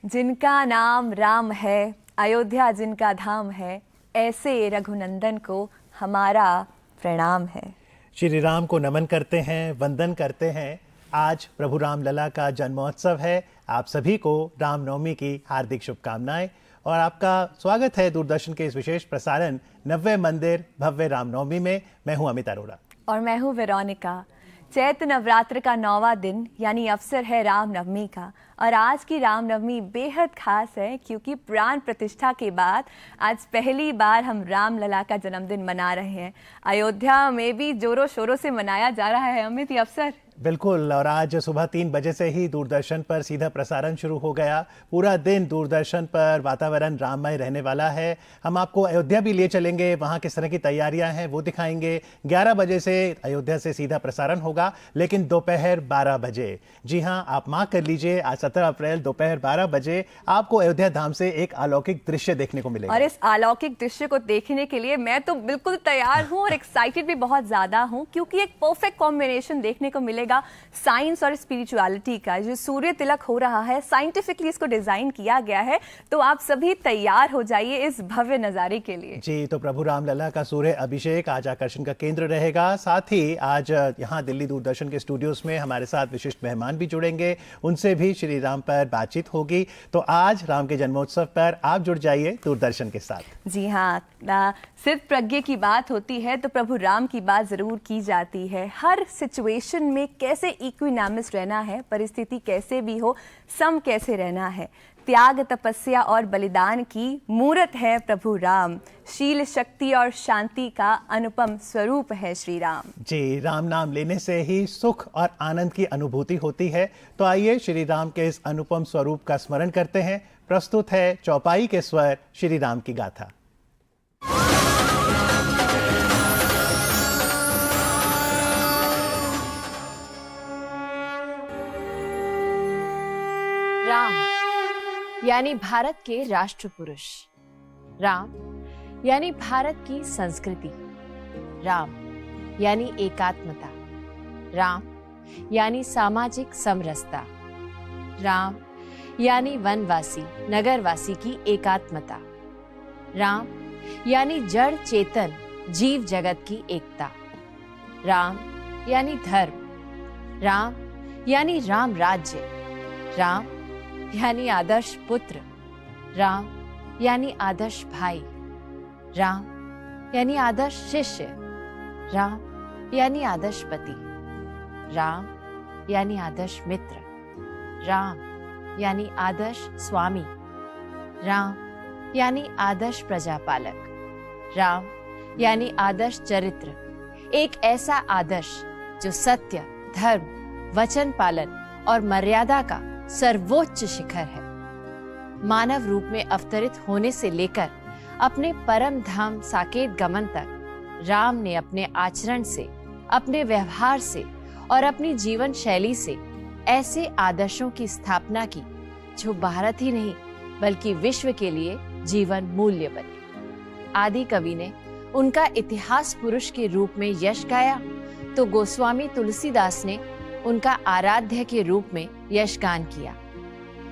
जिनका नाम राम है, अयोध्या जिनका धाम है, ऐसे रघुनंदन को हमारा प्रणाम है। श्री राम को नमन करते हैं, वंदन करते हैं। आज प्रभु राम लला का जन्मोत्सव है। आप सभी को रामनवमी की हार्दिक शुभकामनाएं और आपका स्वागत है दूरदर्शन के इस विशेष प्रसारण नव्य मंदिर भव्य रामनवमी में। मैं हूं अमित अरोड़ा और मैं हूं वेरोनिका। चैत्र नवरात्र का 9वां दिन यानी अवसर है रामनवमी का, और आज की रामनवमी बेहद खास है क्योंकि प्राण प्रतिष्ठा के बाद आज पहली बार हम राम लला का जन्मदिन मना रहे हैं। अयोध्या में भी जोरों शोरों से मनाया जा रहा है अमित ये अवसर। बिल्कुल, और आज सुबह 3 बजे से ही दूरदर्शन पर सीधा प्रसारण शुरू हो गया। पूरा दिन दूरदर्शन पर वातावरण राममय रहने वाला है। हम आपको अयोध्या भी ले चलेंगे, वहाँ किस तरह की तैयारियां हैं वो दिखाएंगे। 11 बजे से अयोध्या से सीधा प्रसारण होगा, लेकिन दोपहर 12 बजे, जी हाँ, आप मार्क कर लीजिए, आज 17 अप्रैल दोपहर 12 बजे आपको अयोध्या धाम से एक अलौकिक दृश्य देखने को मिलेगा। और इस अलौकिक दृश्य को देखने के लिए मैं तो बिल्कुल तैयार हूँ और एक्साइटेड भी बहुत ज्यादा हूँ, क्योंकि एक परफेक्ट कॉम्बिनेशन देखने को मिलेगा साइंस और स्पिरिचुअलिटी का। जो सूर्य तिलक हो रहा है, साइंटिफिकली इसको डिजाइन किया गया है, तो आप सभी तैयार हो जाइए इस भव्य नजारे के लिए। जी, तो प्रभु राम लला का सूर्य अभिषेक आज आकर्षण का केंद्र रहेगा। साथ ही आज यहाँ दिल्ली दूरदर्शन के स्टूडियोज में हमारे साथ विशिष्ट मेहमान भी जुड़ेंगे, उनसे भी श्री राम पर बातचीत होगी। तो आज राम के जन्मोत्सव पर आप जुड़ जाइए दूरदर्शन के साथ। जी हाँ, सिद्ध प्रज्ञ की बात होती है तो प्रभु राम की बात जरूर की जाती है। हर सिचुएशन में कैसे इक्विनामिस रहना है, परिस्थिति कैसे भी हो, सम कैसे रहना है। त्याग, तपस्या और बलिदान की मूर्त है प्रभु राम। शील, शक्ति और शांति का अनुपम स्वरूप है श्री राम। जी, राम नाम लेने से ही सुख और आनंद की अनुभूति होती है। तो आइए श्री राम के इस अनुपम स्वरूप का स्मरण करते हैं। प्रस्तुत है चौपाई के स्वर श्री राम की गाथा। राम यानी भारत के राष्ट्र पुरुष, राम यानी भारत की संस्कृति, राम यानी एकात्मता, राम यानी सामाजिक समरसता, राम यानी वनवासी नगरवासी की एकात्मता, राम यानी जड़ चेतन जीव जगत की एकता, राम यानी धर्म, राम यानी राम राज्य, राम यानी आदर्श पुत्र, राम यानी आदर्श भाई, राम यानी आदर्श शिष्य, राम यानी आदर्श पति, राम यानी आदर्श मित्र, राम यानी आदर्श स्वामी, राम यानी आदर्श प्रजापालक, राम यानी आदर्श चरित्र। एक ऐसा आदर्श जो सत्य, धर्म, वचन पालन और मर्यादा का सर्वोच्च शिखर है। मानव रूप में अवतरित होने से लेकर अपने परम धाम साकेत गमन तक राम ने अपने आचरण से, अपने व्यवहार से और अपनी जीवन शैली से ऐसे आदर्शों की स्थापना की जो भारत ही नहीं बल्कि विश्व के लिए जीवन मूल्य बने। आदि कवि ने उनका इतिहास पुरुष के रूप में यश गाया, तो गोस्वामी तुलसीदास ने उनका आराध्य के रूप में यशगान किया।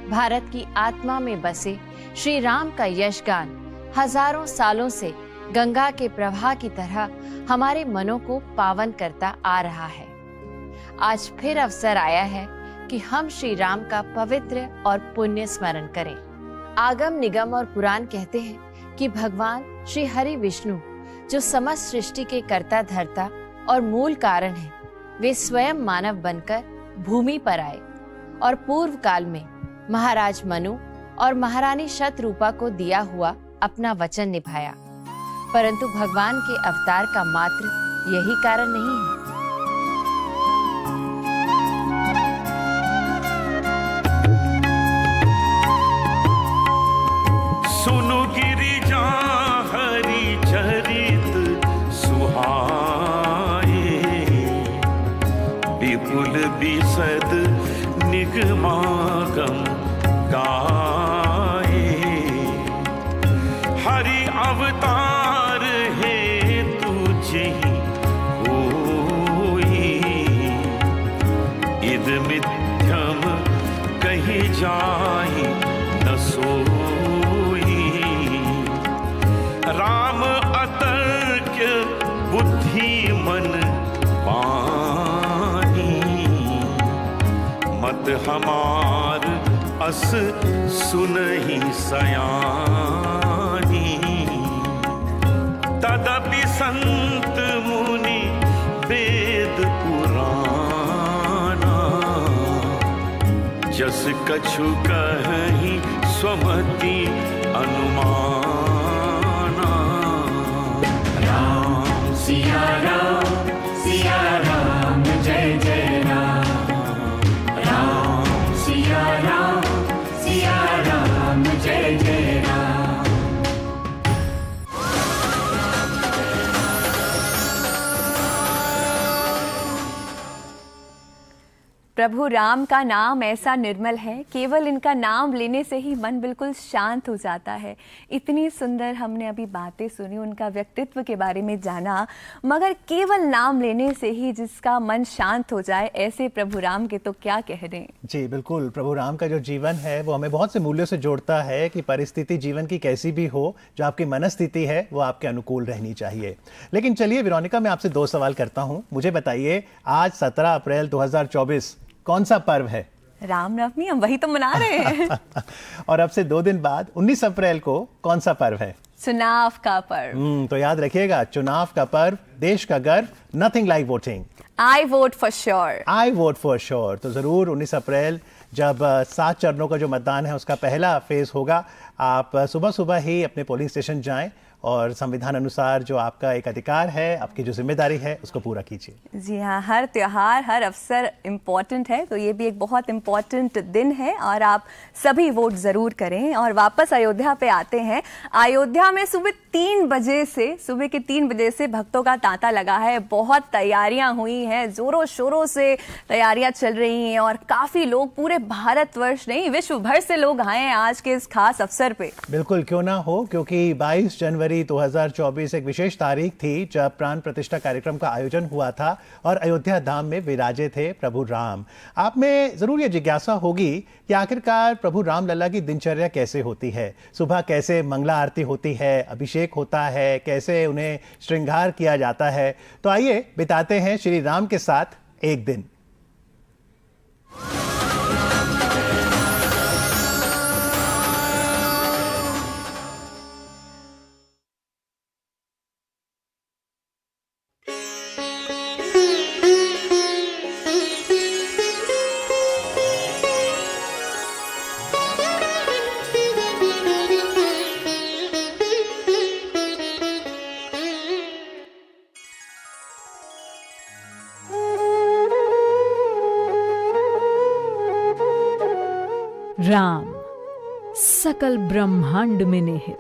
भारत की आत्मा में बसे श्री राम का यशगान हजारों सालों से गंगा के प्रवाह की तरह हमारे मनों को पावन करता आ रहा है। आज फिर अवसर आया है कि हम श्री राम का पवित्र और पुण्य स्मरण करें। आगम, निगम और पुराण कहते हैं कि भगवान श्री हरि विष्णु, जो समस्त सृष्टि के कर्ता धर्ता और मूल कारण है, वे स्वयं मानव बनकर भूमि पर आए और पूर्व काल में महाराज मनु और महारानी शतरूपा को दिया हुआ अपना वचन निभाया। परंतु भगवान के अवतार का मात्र यही कारण नहीं है। सुनु गिरिजा हरि चरित सुहाए, विपुल विशद निगमागम गाए। हरि अवतार है तुझे होई, इद मिथ्यम कही जाए न मत हमार अस सुनहि सयानी। तदपि संत मुनि वेद पुराना, जस कछु कहि स्वमति अनुमाना। राम सिया राम जय जय राम। राम सिया राम जय जय राम। प्रभु राम का नाम ऐसा निर्मल है, केवल इनका नाम लेने से ही मन बिल्कुल शांत हो जाता है। इतनी सुंदर हमने अभी बातें सुनी, उनका व्यक्तित्व के बारे में जाना, मगर केवल नाम लेने से ही जिसका मन शांत हो जाए, ऐसे प्रभु राम के तो क्या कह दें। जी बिल्कुल, प्रभु राम का जो जीवन है वो हमें बहुत से मूल्यों से जोड़ता है कि परिस्थिति जीवन की कैसी भी हो, जो आपकी मनस्थिति है वो आपके अनुकूल रहनी चाहिए। लेकिन चलिए वेरोनिका, मैं आपसे 2 सवाल करता हूँ। मुझे बताइए, आज 17 अप्रैल 2024 कौन सा पर्व है? रामनवमी, हम वही तो मना रहे हैं। और अब से 2 दिन बाद 19 अप्रैल को कौन सा पर्व है? चुनाव का पर्व। तो याद रखिएगा, चुनाव का पर्व, देश का गर्व, nothing like voting. I vote for sure. I vote for sure. तो जरूर 19 अप्रैल जब 7 चरणों का जो मतदान है उसका पहला फेज होगा, आप सुबह सुबह ही अपने पोलिंग स्टेशन जाएं और संविधान अनुसार जो आपका एक अधिकार है, आपकी जो जिम्मेदारी है, उसको पूरा कीजिए। जी हाँ, हर त्योहार, हर अवसर इम्पॉर्टेंट है, तो ये भी एक बहुत इम्पॉर्टेंट दिन है और आप सभी वोट ज़रूर करें। और वापस अयोध्या पे आते हैं। अयोध्या में सुबह के 3 बजे से भक्तों का तांता लगा है। बहुत तैयारियां हुई हैं, ज़ोरों शोरों से तैयारियां चल रही हैं और काफ़ी लोग, पूरे भारतवर्ष नहीं विश्व भर से लोग आए हैं आज के इस खास अवसर पे। बिल्कुल, क्यों ना हो, क्योंकि 22 जनवरी 2024 एक विशेष तारीख थी जब प्राण प्रतिष्ठा कार्यक्रम का आयोजन हुआ था और अयोध्या धाम में विराजे थे प्रभु राम। आप में जरूर ये जिज्ञासा होगी कि आखिरकार प्रभु राम लला की दिनचर्या कैसे होती है। सुबह कैसे मंगला आरती होती है, अभिषेक होता है, कैसे उन्हें श्रृंगार किया जाता है। तो आइए बिताते हैं श्री राम के साथ एक दिन। राम सकल ब्रह्मांड में निहित,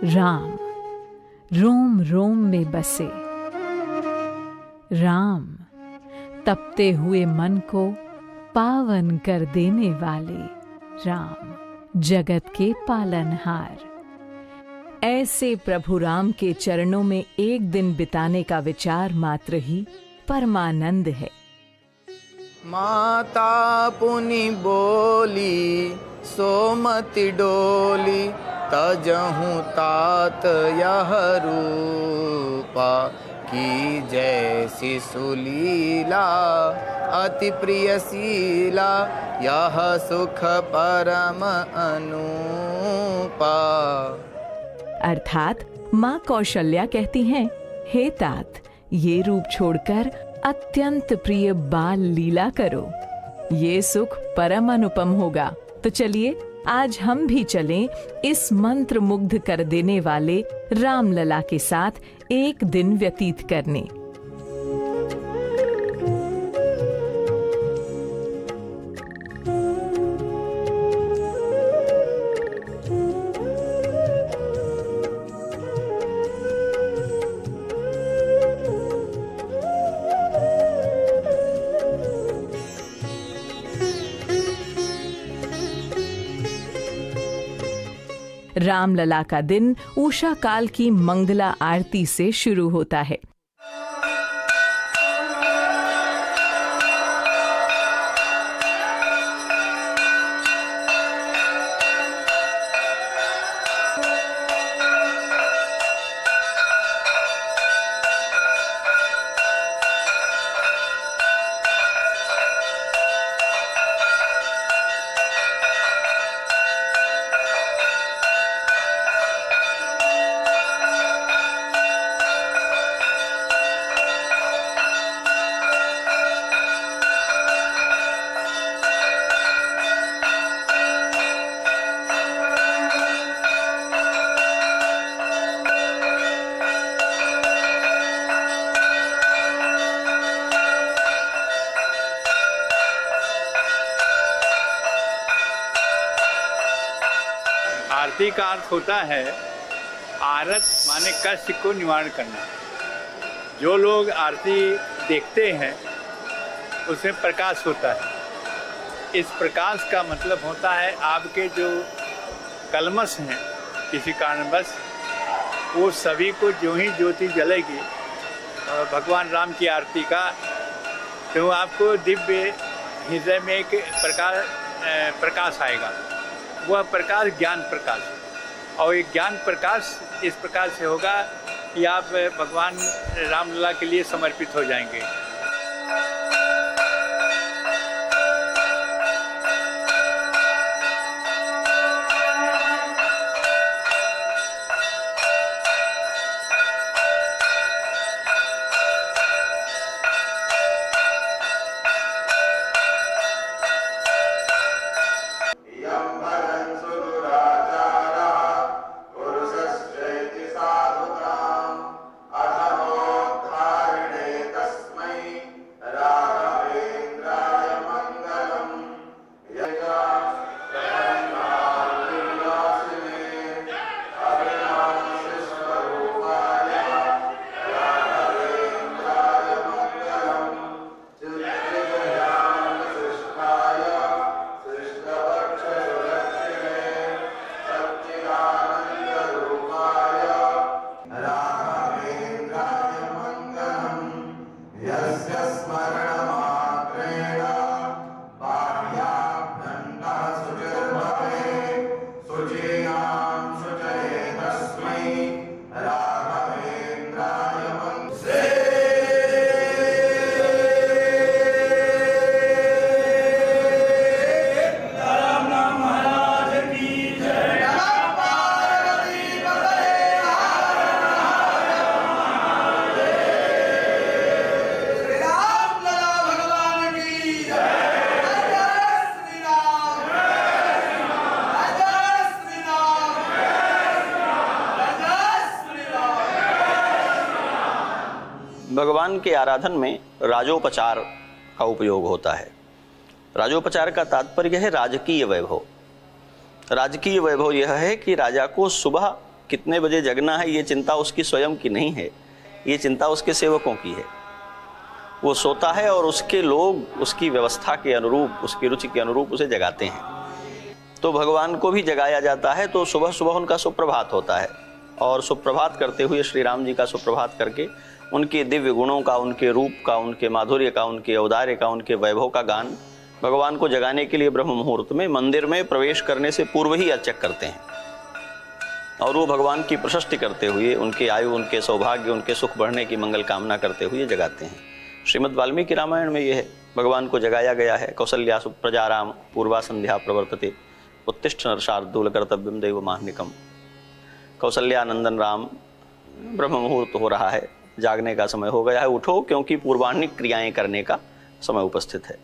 राम रोम रोम में बसे, राम तपते हुए मन को पावन कर देने वाले, राम जगत के पालनहार। ऐसे प्रभु राम के चरणों में एक दिन बिताने का विचार मात्र ही परमानंद है। माता पुनि बोली सोमति डोली, तजहु तात यह रूपा, की जैसी सुलीला अति प्रियशीला, यह सुख परम अनुपा। अर्थात माँ कौशल्या कहती हैं, हे तात, ये रूप छोड़कर अत्यंत प्रिय बाल लीला करो, ये सुख परम अनुपम होगा। तो चलिए आज हम भी चलें इस मंत्र मुग्ध कर देने वाले रामलला के साथ एक दिन व्यतीत करने। रामलला का दिन उषा काल की मंगला आरती से शुरू होता है। आरती का अर्थ होता है आरत माने कष्ट को निवारण करना। जो लोग आरती देखते हैं उसमें प्रकाश होता है। इस प्रकाश का मतलब होता है आपके जो कलमश हैं किसी कारणवश, वो सभी को जो ही ज्योति जलेगी भगवान राम की आरती का, तो आपको दिव्य हृदय में एक प्रकाश आएगा। वह प्रकाश ज्ञान प्रकाश है। और ये ज्ञान प्रकाश इस प्रकार से होगा कि आप भगवान रामलला के लिए समर्पित हो जाएंगे। भगवान के आराधन में राजोपचार का उपयोग होता है। राजोपचार का तात्पर्य है राजकीय वैभव। राजकीय वैभव यह है कि राजा को सुबह कितने बजे जगना है ये चिंता उसकी स्वयं की नहीं है, ये चिंता उसके सेवकों की है। वो सोता है और उसके लोग उसकी व्यवस्था के अनुरूप, उसकी रुचि के अनुरूप उसे जगाते हैं। तो भगवान को भी जगाया जाता है। तो सुबह सुबह उनका सुप्रभात होता है और सुप्रभात करते हुए श्री राम जी का सुप्रभात करके उनके दिव्य गुणों का, उनके रूप का, उनके माधुर्य का, उनके औदार्य का, उनके वैभव का गान भगवान को जगाने के लिए ब्रह्म मुहूर्त में मंदिर में प्रवेश करने से पूर्व ही अर्चक करते हैं। और वो भगवान की प्रशस्ति करते हुए, उनके आयु, उनके सौभाग्य, उनके सुख बढ़ने की मंगल कामना करते हुए जगाते हैं। श्रीमद् वाल्मीकि रामायण में यह है, भगवान को जगाया गया है। कौसल्या सुप्रजा राम पूर्वा संध्या प्रवर्तते उत्तिष्ठ नरशार्दूल कर्तव्यम दैव माह्निकम। कौसल्या नंदन राम, ब्रह्म मुहूर्त हो रहा है, जागने का समय हो गया है, उठो क्योंकि पूर्वाह्निक क्रियाएं करने का समय उपस्थित है।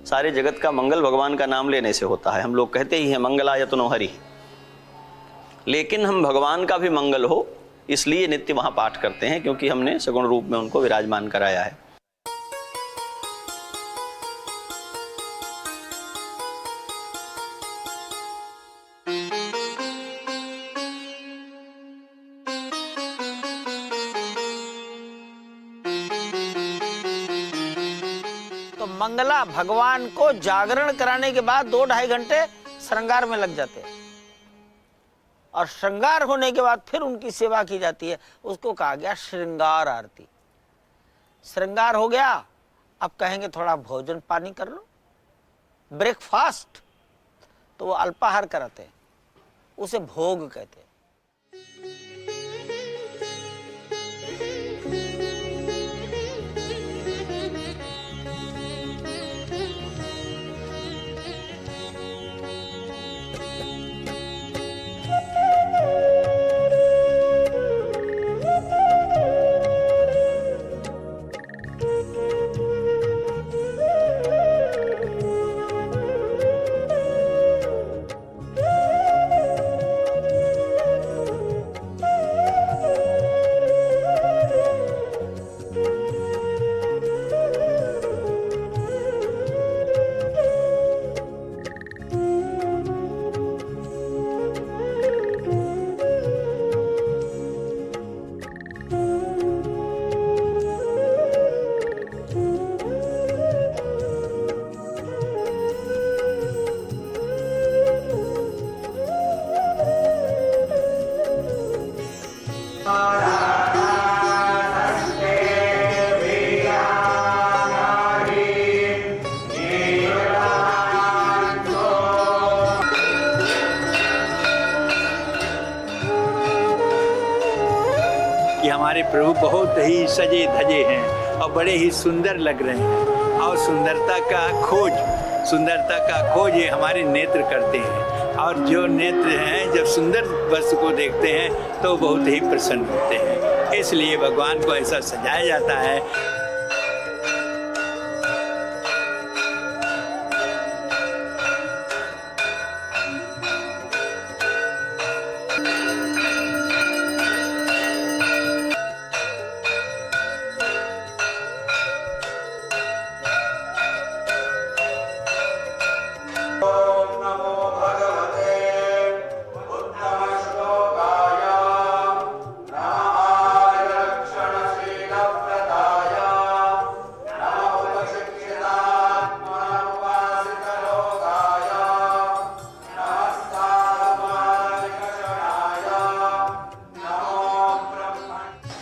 सारे जगत का मंगल भगवान का नाम लेने से होता है। हम लोग कहते ही हैं मंगलायतनो हरि, लेकिन हम भगवान का भी मंगल हो इसलिए नित्य वहां पाठ करते हैं, क्योंकि हमने सगुण रूप में उनको विराजमान कराया है। मंगला भगवान को जागरण कराने के बाद 2-2.5 घंटे श्रृंगार में लग जाते हैं और श्रृंगार होने के बाद फिर उनकी सेवा की जाती है। उसको कहा गया श्रृंगार आरती। श्रृंगार हो गया, अब कहेंगे थोड़ा भोजन पानी कर लो, ब्रेकफास्ट, तो वो अल्पाहार कराते हैं, उसे भोग कहते हैं। कि हमारे प्रभु बहुत ही सजे धजे हैं और बड़े ही सुंदर लग रहे हैं। और सुंदरता का खोज ये हमारे नेत्र करते हैं। और जो नेत्र हैं जब सुंदर वस्तु को देखते हैं तो बहुत ही प्रसन्न होते हैं। इसलिए भगवान को ऐसा सजाया जाता है।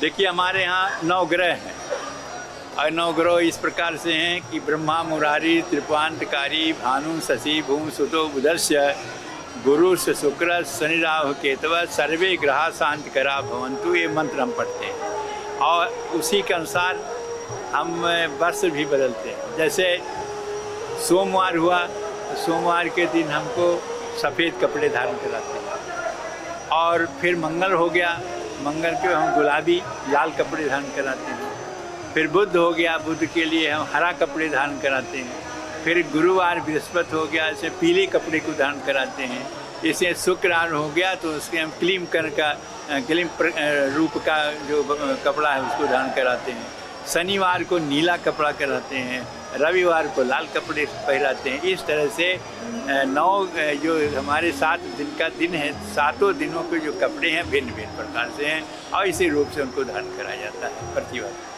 देखिए हमारे यहाँ 9 ग्रह हैं और 9 ग्रह इस प्रकार से हैं कि ब्रह्मा मुरारी त्रिपांतकारी भानु शशि भूम सुतो बुधस्य गुरु से शुक्र शनि राहु केतव सर्वे ग्रह शांतिकरा भवन्तु, ये मंत्र हम पढ़ते हैं और उसी के अनुसार हम वर्ष भी बदलते हैं। जैसे सोमवार हुआ तो सोमवार के दिन हमको सफ़ेद कपड़े धारण कराते हैं। और फिर मंगल हो गया, मंगल के हम गुलाबी लाल कपड़े धारण कराते हैं। फिर बुध हो गया, बुध के लिए हम हरा कपड़े धारण कराते हैं। फिर गुरुवार बृहस्पति हो गया, ऐसे पीले कपड़े को धारण कराते हैं। इसे शुक्रवार हो गया तो उसके हम क्लीम रूप का जो कपड़ा है उसको धारण कराते हैं। शनिवार को नीला कपड़ा कराते हैं, रविवार को लाल कपड़े पहनाते हैं। इस तरह से 9 जो हमारे 7 दिन का दिन है, 7 दिनों के जो कपड़े हैं भिन्न भिन्न प्रकार से हैं और इसी रूप से उनको धारण कराया जाता है प्रतिवर्ष।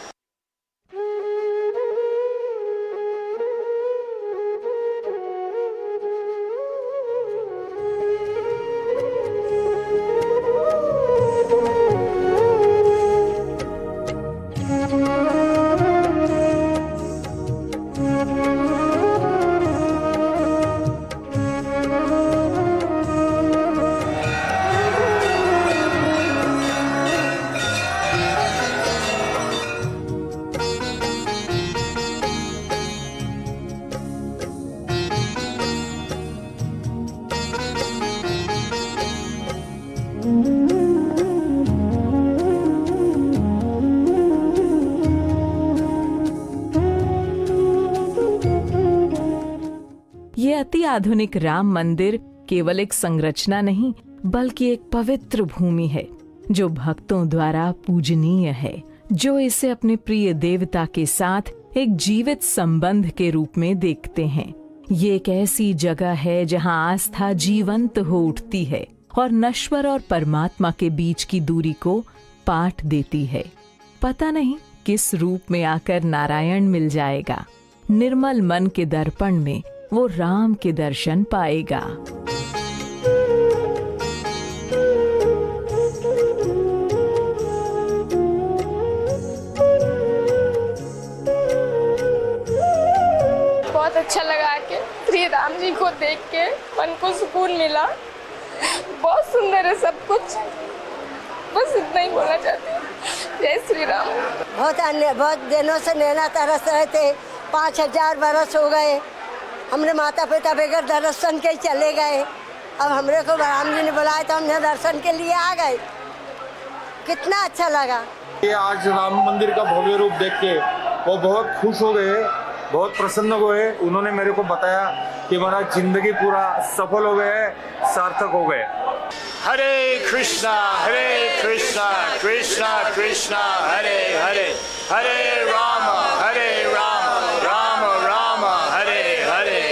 ये अति आधुनिक राम मंदिर केवल एक संरचना नहीं बल्कि एक पवित्र भूमि है जो भक्तों द्वारा पूजनीय है, जो इसे अपने प्रिय देवता के साथ एक जीवित संबंध के रूप में देखते हैं। ये एक ऐसी जगह है जहां आस्था जीवंत हो उठती है और नश्वर और परमात्मा के बीच की दूरी को पाट देती है। पता नहीं किस रूप में आकर नारायण मिल जाएगा। निर्मल मन के दर्पण में वो राम के दर्शन पाएगा। बहुत अच्छा लगा के श्री राम जी को देख के मन को सुकून मिला। बहुत सुंदर है सब कुछ, बस इतना ही बोलना चाहती हूँ। जय श्री राम। बहुत दिनों से नैना तरस रहे थे, 5000 बरस हो गए। हमने माता पिता बगैर दर्शन के चले गए। अब हमरे को राम जी ने बुलाया तो हमने दर्शन के लिए आ गए। कितना अच्छा लगा। ये आज राम मंदिर का भव्य रूप देख के वो बहुत खुश हो गए, बहुत प्रसन्न हुए। उन्होंने मेरे को बताया कि हमारा जिंदगी पूरा सफल हो गए, सार्थक हो गए। हरे कृष्णा कृष्णा कृष्णा हरे हरे, हरे राम राम राम हरे हरे।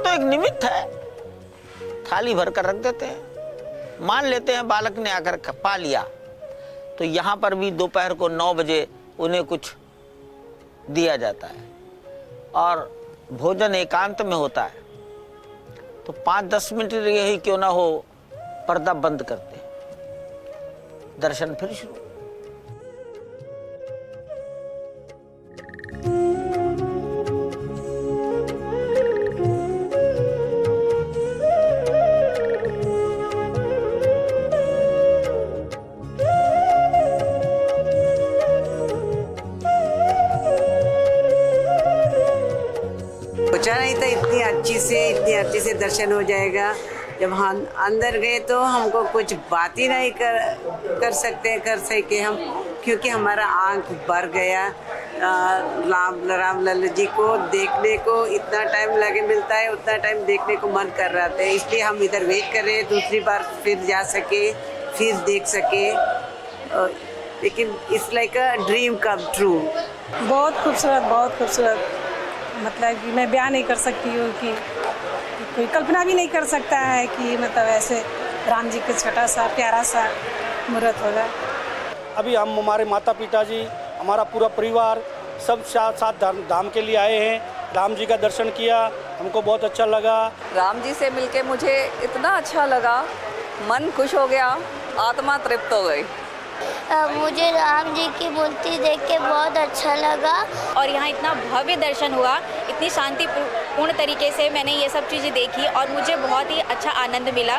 तो एक निमित्त है, थाली भर कर रख देते हैं। मान लेते हैं बालक ने आकर पा लिया, तो यहाँ पर भी दोपहर को 9 बजे उन्हें कुछ दिया जाता है और भोजन एकांत में होता है। तो 5-10 मिनट यही क्यों ना हो, पर्दा बंद करते हैं, दर्शन फिर शुरू। सोचा नहीं था इतनी अच्छी से दर्शन हो जाएगा। जब हम अंदर गए तो हमको कुछ बात ही नहीं कर सके हम, क्योंकि हमारा आंख भर गया। राम लल्ला जी को देखने को इतना टाइम लगे मिलता है, उतना टाइम देखने को मन कर रहा था, इसलिए हम इधर वेट कर रहे हैं दूसरी बार फिर जा सके, फिर देख सके। लेकिन it's like a dream come true. बहुत खूबसूरत, मतलब कि मैं बयान नहीं कर सकती हूँ कि कोई कल्पना भी नहीं कर सकता है कि मतलब ऐसे राम जी के छोटा सा प्यारा सा मूर्त होगा। अभी हम हमारे माता पिता जी, हमारा पूरा परिवार सब साथ धाम के लिए आए हैं। राम जी का दर्शन किया, हमको बहुत अच्छा लगा। राम जी से मिलके मुझे इतना अच्छा लगा, मन खुश हो गया, आत्मा तृप्त हो गई। मुझे राम जी की मूर्ति देख के बहुत अच्छा लगा और यहाँ इतना भव्य दर्शन हुआ, इतनी शांतिपूर्ण तरीके से मैंने ये सब चीज़ें देखी और मुझे बहुत ही अच्छा आनंद मिला।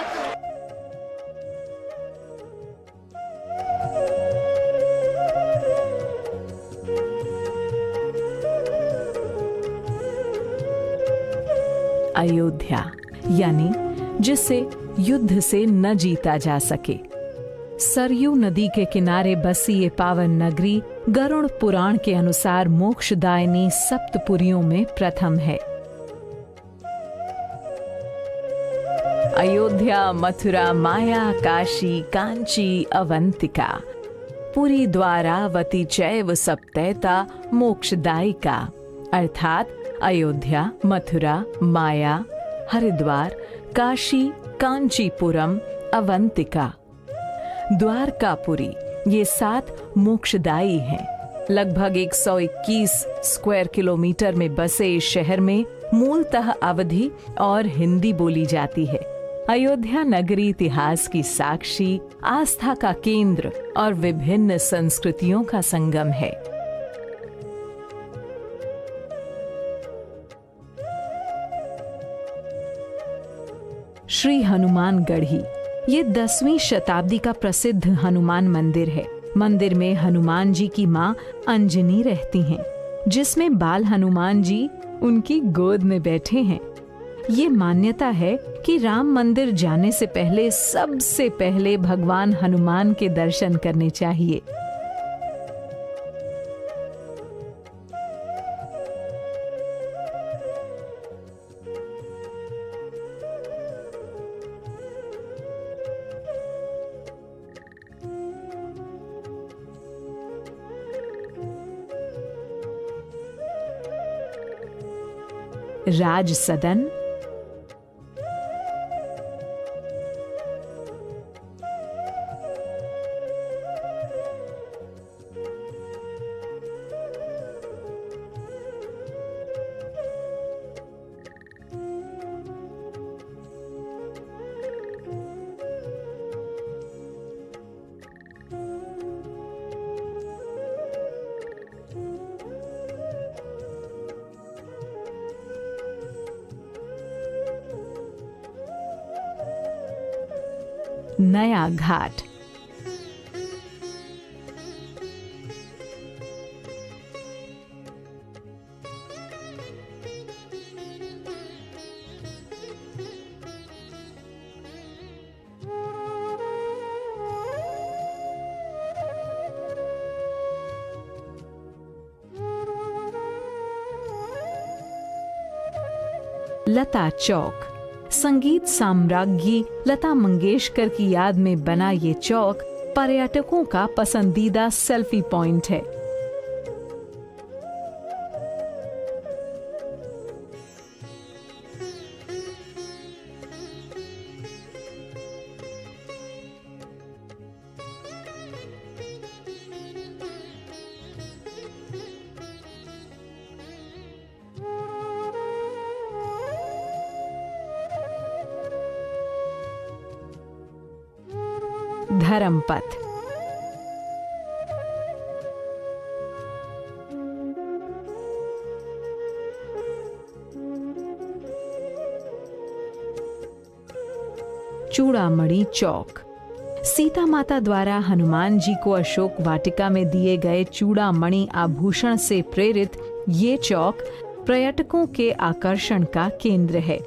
अयोध्या यानी जिसे युद्ध से न जीता जा सके। सरयू नदी के किनारे बसी ये पावन नगरी गरुड़ पुराण के अनुसार मोक्षदायिनी सप्तपुरियों में प्रथम है। अयोध्या, मथुरा, माया, काशी, कांची, अवंतिका, पुरी द्वारावती चैव सप्तैता मोक्षदायिका, अर्थात अयोध्या, मथुरा, माया, हरिद्वार, काशी, कांचीपुरम, अवंतिका, द्वारकापुरी, ये 7 मोक्षदायी हैं। लगभग 121 स्क्वायर किलोमीटर में बसे इस शहर में मूलतः अवधी और हिंदी बोली जाती है। अयोध्या नगरी इतिहास की साक्षी, आस्था का केंद्र और विभिन्न संस्कृतियों का संगम है। श्री हनुमान गढ़ी ये 10वीं शताब्दी का प्रसिद्ध हनुमान मंदिर है। मंदिर में हनुमान जी की मां अंजनी रहती हैं, जिसमें बाल हनुमान जी उनकी गोद में बैठे हैं। ये मान्यता है कि राम मंदिर जाने से पहले सबसे पहले भगवान हनुमान के दर्शन करने चाहिए। राज सदन, नया घाट, लता चौक, संगीत साम्राज्ञी लता मंगेशकर की याद में बना ये चौक पर्यटकों का पसंदीदा सेल्फी पॉइंट है। धर्मपथ। चूड़ामणि चौक। सीता माता द्वारा हनुमान जी को अशोक वाटिका में दिए गए चूड़ामणि आभूषण से प्रेरित ये चौक पर्यटकों के आकर्षण का केंद्र है।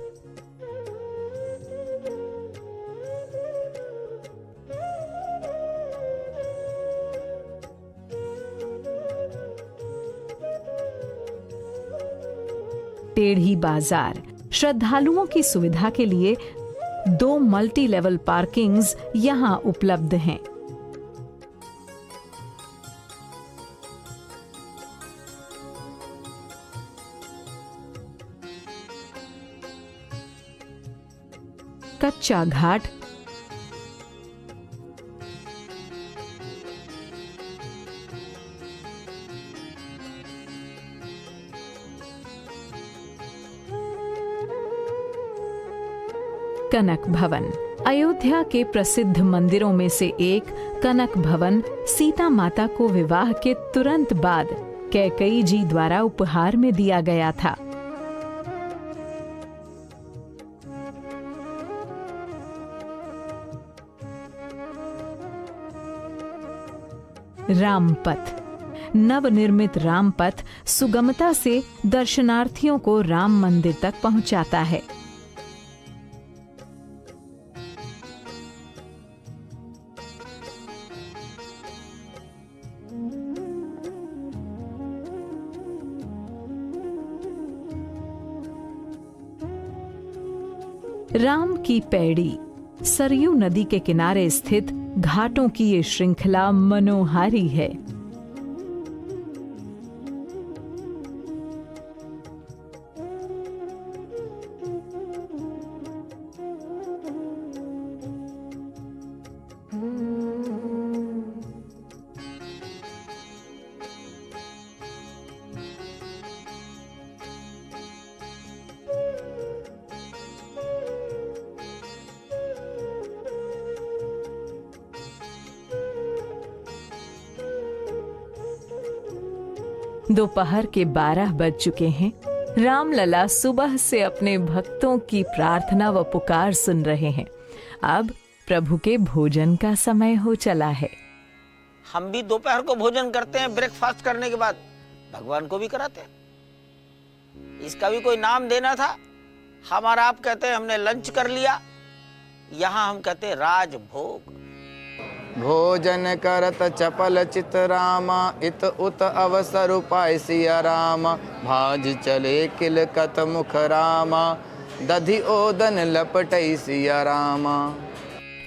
टेढ़ी बाजार। श्रद्धालुओं की सुविधा के लिए 2 मल्टी लेवल पार्किंग्स यहां उपलब्ध हैं। कच्चा घाट। कनक भवन। अयोध्या के प्रसिद्ध मंदिरों में से एक कनक भवन सीता माता को विवाह के तुरंत बाद कैकेयी जी द्वारा उपहार में दिया गया था। रामपथ। नवनिर्मित रामपथ सुगमता से दर्शनार्थियों को राम मंदिर तक पहुंचाता है। राम की पैड़ी। सरयू नदी के किनारे स्थित घाटों की ये श्रृंखला मनोहारी है। दोपहर के 12 बज चुके हैं। रामलला सुबह से अपने भक्तों की प्रार्थना व पुकार सुन रहे हैं। अब प्रभु के भोजन का समय हो चला है। हम भी दोपहर को भोजन करते हैं, ब्रेकफास्ट करने के बाद भगवान को भी कराते हैं। इसका भी कोई नाम देना था। हमारा आप कहते हैं हमने लंच कर लिया, यहाँ हम कहते हैं राजभोग। भोजन करत चपल चित रामा, इत उत अवसर उपाय सिया रामा। भाज चले किलकत मुख रामा, दधि ओदन लपटई सिया रामा।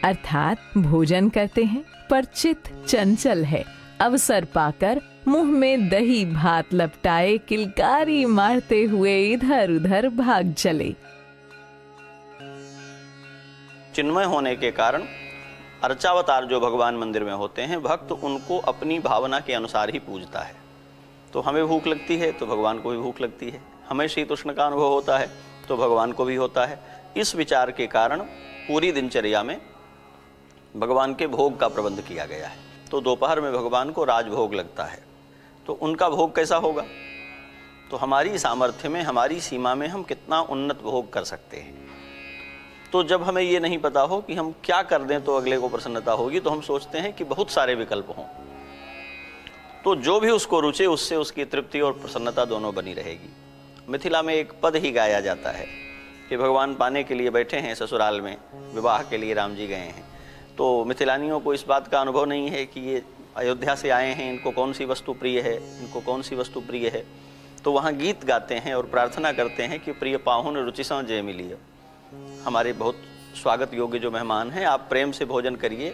अर्थात भोजन करते हैं पर चित चंचल है। अवसर पाकर मुंह में दही भात लपटाए किलकारी मारते हुए इधर उधर भाग चले। चिन्मय होने के कारण अर्चावतार जो भगवान मंदिर में होते हैं, भक्त उनको अपनी भावना के अनुसार ही पूजता है। तो हमें भूख लगती है तो भगवान को भी भूख लगती है, हमें शीतोष्ण का अनुभव होता है तो भगवान को भी होता है। इस विचार के कारण पूरी दिनचर्या में भगवान के भोग का प्रबंध किया गया है। तो दोपहर में भगवान को राजभोग लगता है, तो उनका भोग कैसा होगा? तो हमारी सामर्थ्य में, हमारी सीमा में हम कितना उन्नत भोग कर सकते हैं। तो जब हमें ये नहीं पता हो कि हम क्या कर दें तो अगले को प्रसन्नता होगी, तो हम सोचते हैं कि बहुत सारे विकल्प हों, तो जो भी उसको रुचे उससे उसकी तृप्ति और प्रसन्नता दोनों बनी रहेगी। मिथिला में एक पद ही गाया जाता है कि भगवान पाने के लिए बैठे हैं ससुराल में, विवाह के लिए राम जी गए हैं। तो मिथिलानियों को इस बात का अनुभव नहीं है कि ये अयोध्या से आए हैं, इनको कौन सी वस्तु प्रिय है, इनको कौन सी वस्तु प्रिय है। तो वहाँ गीत गाते हैं और प्रार्थना करते हैं कि प्रिय पाहुन रुचिसं जय मिलिए। हमारे बहुत स्वागत योग्य जो मेहमान हैं, आप प्रेम से भोजन करिए,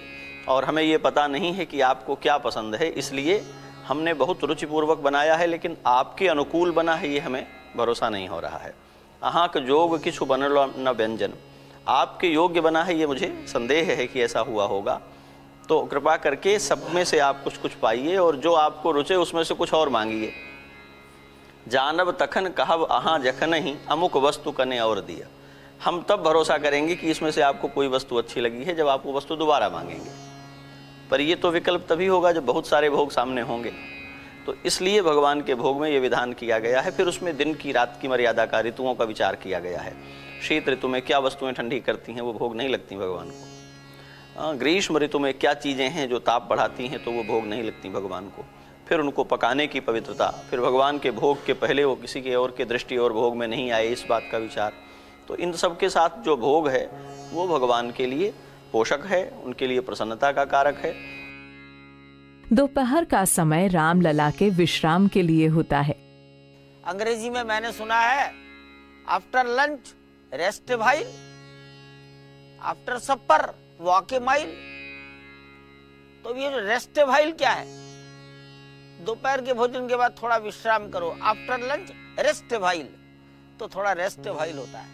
और हमें ये पता नहीं है कि आपको क्या पसंद है, इसलिए हमने बहुत रुचिपूर्वक बनाया है, लेकिन आपके अनुकूल बना है ये हमें भरोसा नहीं हो रहा है। अहाँक जोग किछु बनल न व्यंजन, आपके योग्य बना है ये मुझे संदेह है कि ऐसा हुआ होगा। तो कृपा करके सब में से आप कुछ कुछ पाइए और जो आपको रुचे उसमें से कुछ और मांगिए। जानब तखन कहब अहाँ जखन ही अमुक वस्तु कने और दिया। हम तब भरोसा करेंगे कि इसमें से आपको कोई वस्तु अच्छी लगी है जब आप वो वस्तु दोबारा मांगेंगे। पर ये तो विकल्प तभी होगा जब बहुत सारे भोग सामने होंगे। तो इसलिए भगवान के भोग में ये विधान किया गया है। फिर उसमें दिन की रात की मर्यादा का, ऋतुओं का विचार किया गया है। शीत ऋतु में क्या वस्तुएं ठंडी करती हैं वो भोग नहीं लगती भगवान को। ग्रीष्म ऋतु में क्या चीज़ें हैं जो ताप बढ़ाती हैं तो वो भोग नहीं लगती भगवान को। फिर उनको पकाने की पवित्रता, फिर भगवान के भोग के पहले वो किसी के और के दृष्टि और भोग में नहीं आए, इस बात का विचार। तो इन सब के साथ जो भोग है वो भगवान के लिए पोषक है, उनके लिए प्रसन्नता का कारक है। दोपहर का समय रामलला के विश्राम के लिए होता है। अंग्रेजी में मैंने सुना है आफ्टर लंच रेस्ट ए व्हाइल, आफ्टर सपर वॉक ए माइल। तो ये रेस्ट ए व्हाइल क्या है? दोपहर के भोजन के बाद थोड़ा विश्राम करो। आफ्टर लंच रेस्ट ए व्हाइल, तो थोड़ा रेस्ट ए व्हाइल होता है।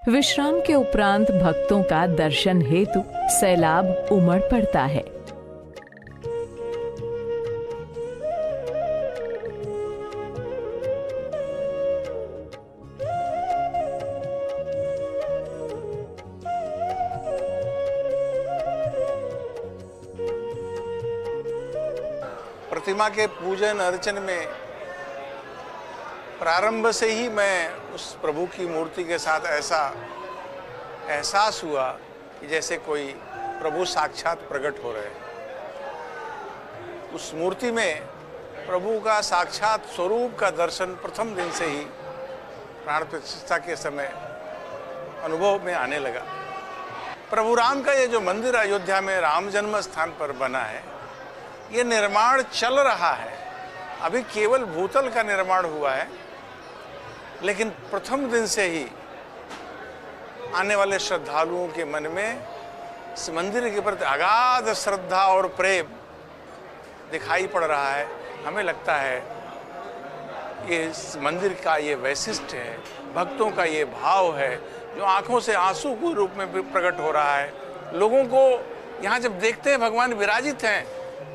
विश्राम के उपरांत भक्तों का दर्शन हेतु सैलाब उमड़ पड़ता है। प्रतिमा के पूजन अर्चन में प्रारंभ से ही मैं उस प्रभु की मूर्ति के साथ ऐसा एहसास हुआ कि जैसे कोई प्रभु साक्षात प्रकट हो रहे। उस मूर्ति में प्रभु का साक्षात स्वरूप का दर्शन प्रथम दिन से ही प्राण प्रतिष्ठा के समय अनुभव में आने लगा। प्रभु राम का ये जो मंदिर अयोध्या में राम जन्म स्थान पर बना है, ये निर्माण चल रहा है। अभी केवल भूतल का निर्माण हुआ है, लेकिन प्रथम दिन से ही आने वाले श्रद्धालुओं के मन में इस मंदिर के प्रति अगाध श्रद्धा और प्रेम दिखाई पड़ रहा है। हमें लगता है ये इस मंदिर का ये वैशिष्ट्य है, भक्तों का ये भाव है जो आंखों से आंसू के रूप में प्रकट हो रहा है। लोगों को यहाँ जब देखते हैं भगवान विराजित हैं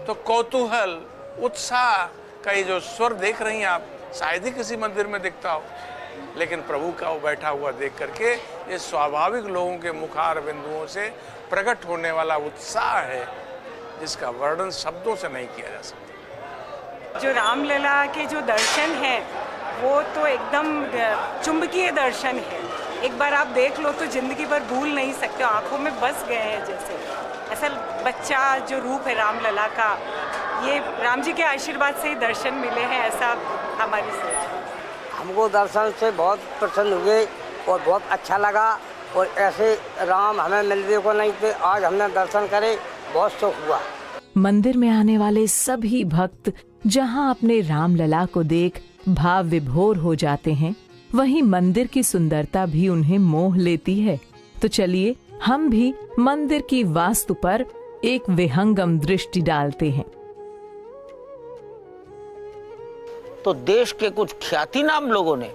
तो कौतूहल, उत्साह का ये जो स्वर देख रही हैं आप, शायद ही किसी मंदिर में दिखता हो, लेकिन प्रभु का वो बैठा हुआ देख करके ये स्वाभाविक लोगों के मुखार बिंदुओं से प्रकट होने वाला उत्साह है जिसका वर्णन शब्दों से नहीं किया जा सकता। जो रामलला के जो दर्शन है वो तो एकदम चुंबकीय दर्शन है। एक बार आप देख लो तो जिंदगी भर भूल नहीं सकते, आंखों में बस गए हैं। जैसे ऐसा बच्चा जो रूप है रामलला का, ये राम जी के आशीर्वाद से ही दर्शन मिले हैं, ऐसा हमारी सोच है। हमको दर्शन से बहुत प्रसन्न हुए और बहुत अच्छा लगा, और ऐसे राम हमें मिलने को नहीं थे, आज हमने दर्शन करे, बहुत सुख हुआ। मंदिर में आने वाले सभी भक्त जहां अपने रामलला को देख भाव विभोर हो जाते हैं, वहीं मंदिर की सुंदरता भी उन्हें मोह लेती है। तो चलिए हम भी मंदिर की वास्तु पर एक विहंगम दृष्टि डालते हैं। तो देश के कुछ ख्यातिनाम लोगों ने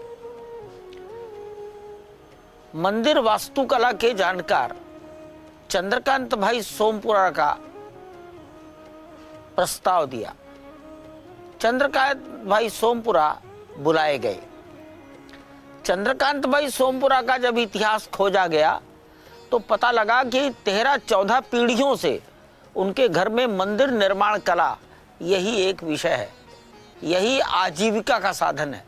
मंदिर वास्तुकला के जानकार चंद्रकांत भाई सोमपुरा का प्रस्ताव दिया। चंद्रकांत भाई सोमपुरा बुलाए गए। चंद्रकांत भाई सोमपुरा का जब इतिहास खोजा गया तो पता लगा कि 13-14 पीढ़ियों से उनके घर में मंदिर निर्माण कला यही एक विषय है, यही आजीविका का साधन है।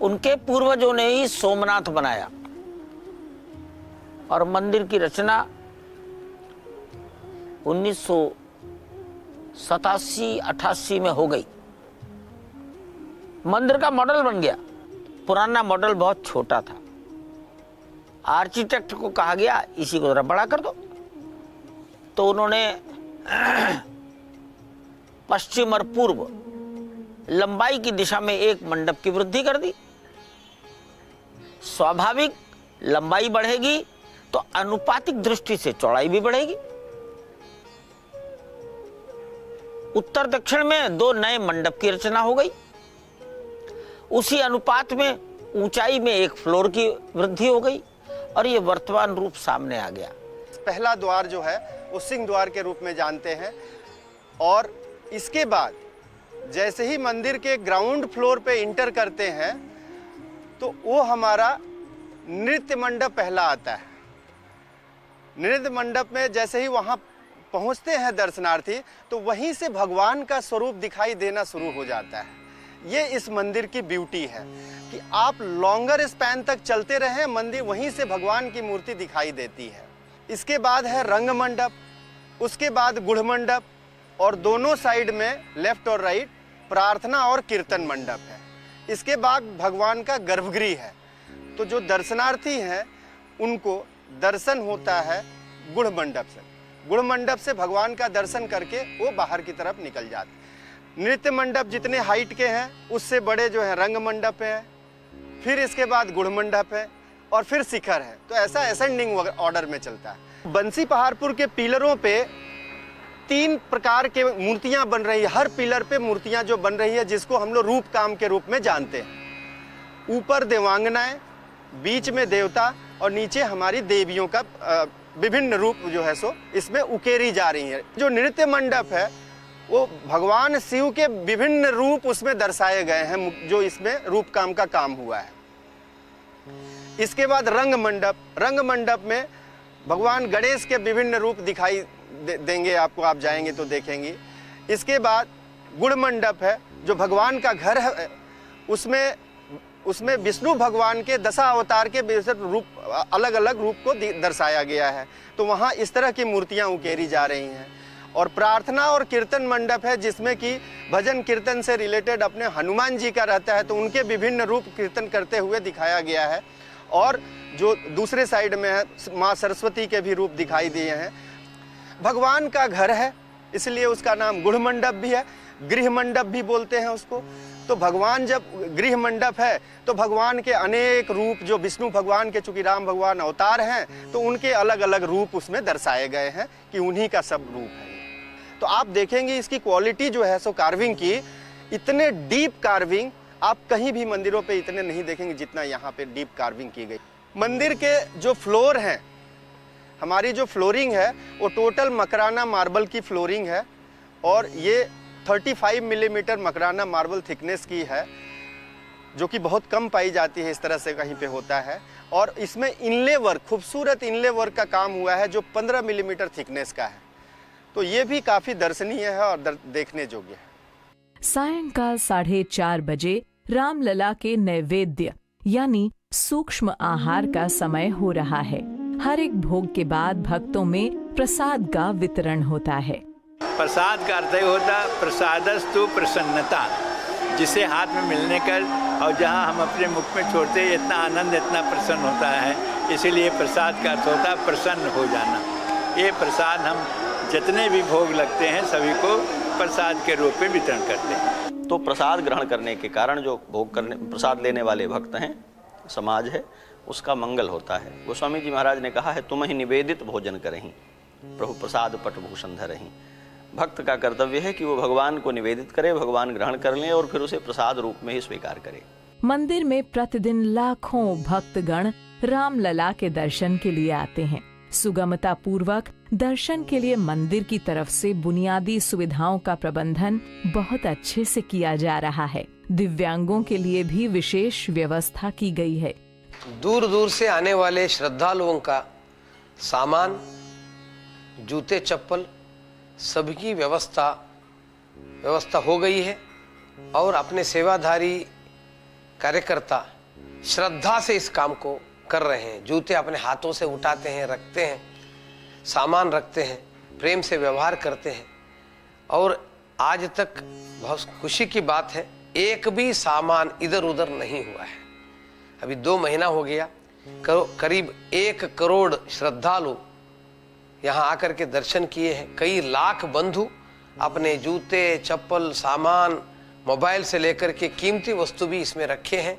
उनके पूर्वजों ने ही सोमनाथ बनाया और मंदिर की रचना 1987-88 में हो गई। मंदिर का मॉडल बन गया। पुराना मॉडल बहुत छोटा था। आर्किटेक्ट को कहा गया इसी को जरा बड़ा कर दो, तो उन्होंने पश्चिम और पूर्व लंबाई की दिशा में एक मंडप की वृद्धि कर दी। स्वाभाविक लंबाई बढ़ेगी तो अनुपातिक दृष्टि से चौड़ाई भी बढ़ेगी। उत्तर दक्षिण में 2 नए मंडप की रचना हो गई। उसी अनुपात में ऊंचाई में एक फ्लोर की वृद्धि हो गई और ये वर्तमान रूप सामने आ गया। पहला द्वार जो है वो सिंह द्वार के रूप में जानते हैं, और इसके बाद जैसे ही मंदिर के ग्राउंड फ्लोर पे इंटर करते हैं तो वो हमारा नृत्य मंडप पहला आता है। नृत्य मंडप में जैसे ही वहाँ पहुंचते हैं दर्शनार्थी तो वहीं से भगवान का स्वरूप दिखाई देना शुरू हो जाता है। ये इस मंदिर की ब्यूटी है कि आप लॉन्गर स्पैन तक चलते रहें, मंदिर वहीं से भगवान की मूर्ति दिखाई देती है। इसके बाद है रंग मंडप, उसके बाद गुढ़ मंडप और दोनों साइड में लेफ्ट और राइट प्रार्थना और कीर्तन मंडप है। इसके बाद भगवान का गर्भगृह है। तो जो दर्शनार्थी हैं उनको दर्शन होता है गुढ़ मंडप से। गुढ़ मंडप से भगवान का दर्शन करके वो बाहर की तरफ निकल जाते। नृत्य मंडप जितने हाइट के हैं उससे बड़े जो है रंग मंडप है, फिर इसके बाद गुढ़ मंडप है और फिर शिखर है। तो ऐसा असेंडिंग ऑर्डर में चलता है। बंसी पहाड़पुर के पिलरों पे 3 प्रकार के मूर्तियां बन रही है। हर पिलर पे मूर्तियां जो बन रही है जिसको हम लोग रूप काम के रूप में जानते हैं। ऊपर देवांगनाएं, बीच में देवता और नीचे हमारी देवियों का विभिन्न रूप जो है सो इसमें उकेरी जा रही है। जो नृत्य मंडप है वो भगवान शिव के विभिन्न रूप उसमें दर्शाए गए हैं, जो इसमें रूप काम का काम हुआ है। इसके बाद रंग मंडप, रंग मंडप में भगवान गणेश के विभिन्न रूप दिखाई देंगे आपको, आप जाएंगे तो देखेंगे। इसके बाद गुढ़ मंडप है जो भगवान का घर है, उसमें विष्णु भगवान के 10 अवतार के रूप, अलग अलग रूप को दर्शाया गया है। तो वहाँ इस तरह की मूर्तियाँ उकेरी जा रही हैं। और प्रार्थना और कीर्तन मंडप है जिसमें कि भजन कीर्तन से रिलेटेड अपने हनुमान जी का रहता है, तो उनके विभिन्न रूप कीर्तन करते हुए दिखाया गया है। और जो दूसरे साइड में है माँ सरस्वती के भी रूप दिखाई दिए हैं। भगवान का घर है इसलिए उसका नाम गुढ़ मंडप भी है, गृह मंडप भी बोलते हैं उसको। तो भगवान जब गृह मंडप है तो भगवान के अनेक रूप, जो विष्णु भगवान के चूंकि राम भगवान अवतार हैं तो उनके अलग अलग रूप उसमें दर्शाए गए हैं कि उन्हीं का सब रूप है। तो आप देखेंगे इसकी क्वालिटी जो है सो कार्विंग की, इतने डीप कार्विंग आप कहीं भी मंदिरों पे इतने नहीं देखेंगे जितना यहाँ पे डीप कार्विंग की गई। मंदिर के जो फ्लोर हैं, हमारी जो फ्लोरिंग है वो टोटल मकराना मार्बल की फ्लोरिंग है और ये 35 मिलीमीटर मकराना मार्बल थिकनेस की है, जो कि बहुत कम पाई जाती है, इस तरह से कहीं पे होता है। और इसमें इनले वर्क, खूबसूरत इनले वर्क का काम हुआ है जो 15 मिलीमीटर थिकनेस का है। तो ये भी काफी दर्शनीय है और देखने योग्य है। सायंकाल 4:30 बजे रामलला के नैवेद्य यानी सूक्ष्म आहार का समय हो रहा है। हर एक भोग के बाद भक्तों में प्रसाद का वितरण होता है। प्रसाद का अर्थ होता प्रसादस्तु प्रसन्नता, जिसे हाथ में मिलने कर और जहाँ हम अपने मुख में छोड़ते हैं इतना आनंद, इतना प्रसन्न होता है। इसीलिए प्रसाद का अर्थ होता है प्रसन्न हो जाना। ये प्रसाद हम जितने भी भोग लगते हैं सभी को प्रसाद के रूप में वितरण करते हैं। तो प्रसाद ग्रहण करने के कारण जो भोग करने, प्रसाद लेने वाले भक्त हैं, समाज है, उसका मंगल होता है। गोस्वामी जी महाराज ने कहा है, तुम ही निवेदित भोजन करहीं, प्रभु प्रसाद पट भूषण धरहीं। भक्त का कर्तव्य है कि वो भगवान को निवेदित करे, भगवान ग्रहण कर लें और फिर उसे प्रसाद रूप में ही स्वीकार करे। मंदिर में प्रतिदिन लाखों भक्तगण रामलला के दर्शन के लिए आते हैं। सुगमता पूर्वक दर्शन के लिए मंदिर की तरफ से बुनियादी सुविधाओं का प्रबंधन बहुत अच्छे से किया जा रहा है। दिव्यांगों के लिए भी विशेष व्यवस्था की गई है। दूर दूर से आने वाले श्रद्धालुओं का सामान, जूते चप्पल सबकी व्यवस्था हो गई है और अपने सेवाधारी कार्यकर्ता श्रद्धा से इस काम को कर रहे हैं। जूते अपने हाथों से उठाते हैं, रखते हैं, सामान रखते हैं, प्रेम से व्यवहार करते हैं। और आज तक बहुत खुशी की बात है, एक भी सामान इधर उधर नहीं हुआ है। अभी 2 महीना हो गया, करीब 1 करोड़ श्रद्धालु यहाँ आकर के दर्शन किए हैं। कई लाख बंधु अपने जूते चप्पल सामान, मोबाइल से लेकर के कीमती वस्तु भी इसमें रखे हैं।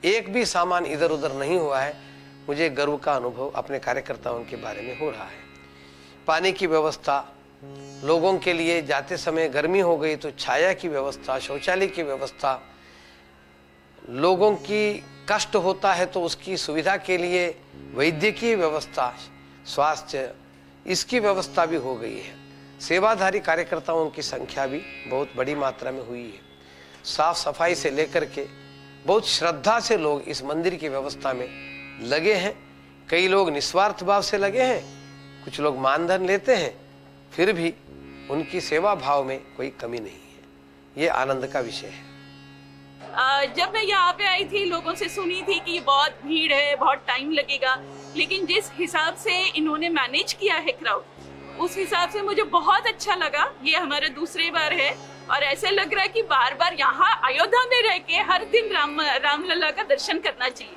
एक भी सामान इधर उधर नहीं हुआ है। मुझे गर्व का अनुभव अपने कार्यकर्ताओं के बारे में हो रहा है। पानी की व्यवस्था, लोगों के लिए जाते समय गर्मी हो गई तो छाया की व्यवस्था, शौचालय की व्यवस्था, लोगों की कष्ट होता है तो उसकी सुविधा के लिए वैद्यकीय व्यवस्था, स्वास्थ्य, इसकी व्यवस्था भी हो गई है। सेवाधारी कार्यकर्ताओं की संख्या भी बहुत बड़ी मात्रा में हुई है। साफ सफाई से लेकर के बहुत श्रद्धा से लोग इस मंदिर की व्यवस्था में लगे हैं। कई लोग निस्वार्थ भाव से लगे हैं, कुछ लोग मानधन लेते हैं, फिर भी उनकी सेवा भाव में कोई कमी नहीं है। ये आनंद का विषय है। जब मैं यहाँ पे आई थी, लोगों से सुनी थी कि बहुत भीड़ है, बहुत टाइम लगेगा, लेकिन जिस हिसाब से इन्होंने मैनेज किया है क्राउड, उस हिसाब से मुझे बहुत अच्छा लगा। ये हमारा दूसरी बार है और ऐसे लग रहा है कि बार बार यहाँ अयोध्या में रह के हर दिन रामलला का दर्शन करना चाहिए।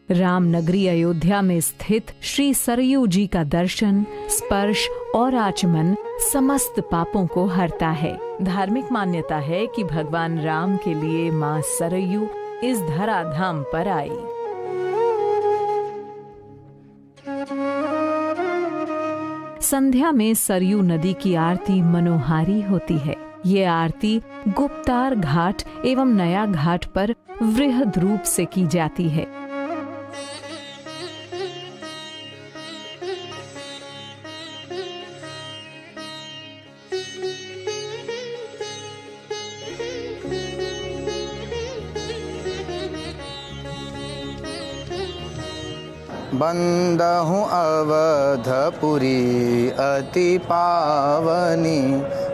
राम नगरी अयोध्या में स्थित श्री सरयू जी का दर्शन, स्पर्श और आचमन समस्त पापों को हरता है। धार्मिक मान्यता है कि भगवान राम के लिए माँ सरयू इस धराधाम पर आई। संध्या में सरयू नदी की आरती मनोहारी होती है। ये आरती गुप्तार घाट एवं नया घाट पर वृहद रूप से की जाती है। बंदहु अवधपुरी अति पावनी,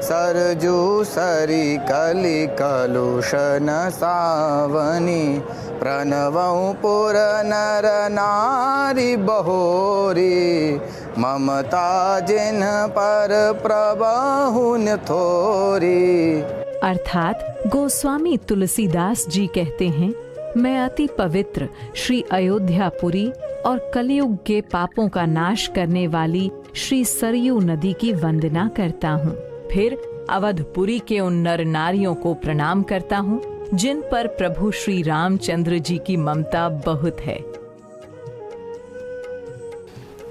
सरजू सरी कलि कलुषन सावनी, प्रणवं पुर नर नारी बहोरी, ममता जिन पर प्रबहुन थोरी। अर्थात गोस्वामी तुलसीदास जी कहते हैं, मैं अति पवित्र श्री अयोध्यापुरी और कलयुग के पापों का नाश करने वाली श्री सरयू नदी की वंदना करता हूँ। फिर अवधपुरी के उन नर नारियों को प्रणाम करता हूँ जिन पर प्रभु श्री रामचंद्र जी की ममता बहुत है।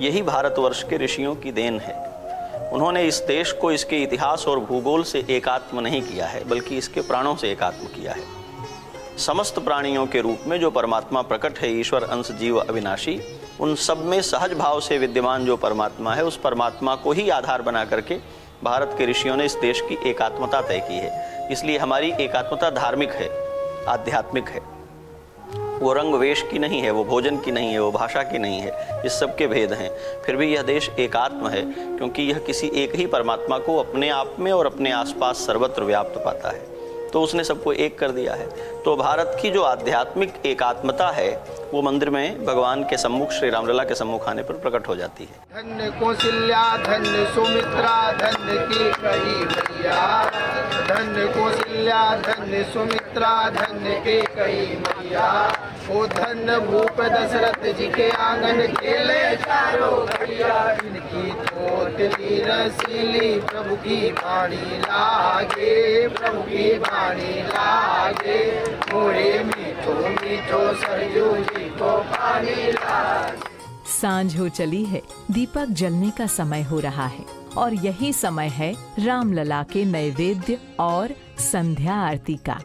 यही भारतवर्ष के ऋषियों की देन है। उन्होंने इस देश को इसके इतिहास और भूगोल से एकात्म नहीं किया है, बल्कि इसके प्राणों से एकात्म किया है। समस्त प्राणियों के रूप में जो परमात्मा प्रकट है, ईश्वर अंश जीव अविनाशी, उन सब में सहज भाव से विद्यमान जो परमात्मा है, उस परमात्मा को ही आधार बना करके भारत के ऋषियों ने इस देश की एकात्मता तय की है। इसलिए हमारी एकात्मता धार्मिक है, आध्यात्मिक है। वो रंग वेश की नहीं है, वो भोजन की नहीं है, वो भाषा की नहीं है। इस सब के भेद हैं, फिर भी यह देश एकात्म है, क्योंकि यह किसी एक ही परमात्मा को अपने आप में और अपने आसपास सर्वत्र व्याप्त पाता है, तो उसने सबको एक कर दिया है। तो भारत की जो आध्यात्मिक एकात्मता है, वो मंदिर में भगवान के सम्मुख, श्री रामलला के सम्मुख आने पर प्रकट हो जाती है। धन्य कौशल्या, धन्य सुमित्रा, धन्य केकई मैया, धन्य कौशल्या, धन्य सुमित्रा, धन्य केकई मैया। ओ धन्य भूप दशरथ जी के आंगन खेले चारों भैया, इनकी तोतली रसीली प्रभु की वाणी लागे, प्रभु की वाणी लागे। मोरे मीठो मीठो सरयू जी को पानी लागे। सांझ हो चली है, दीपक जलने का समय हो रहा है और यही समय है रामलला के नैवेद्य और संध्या आरती का।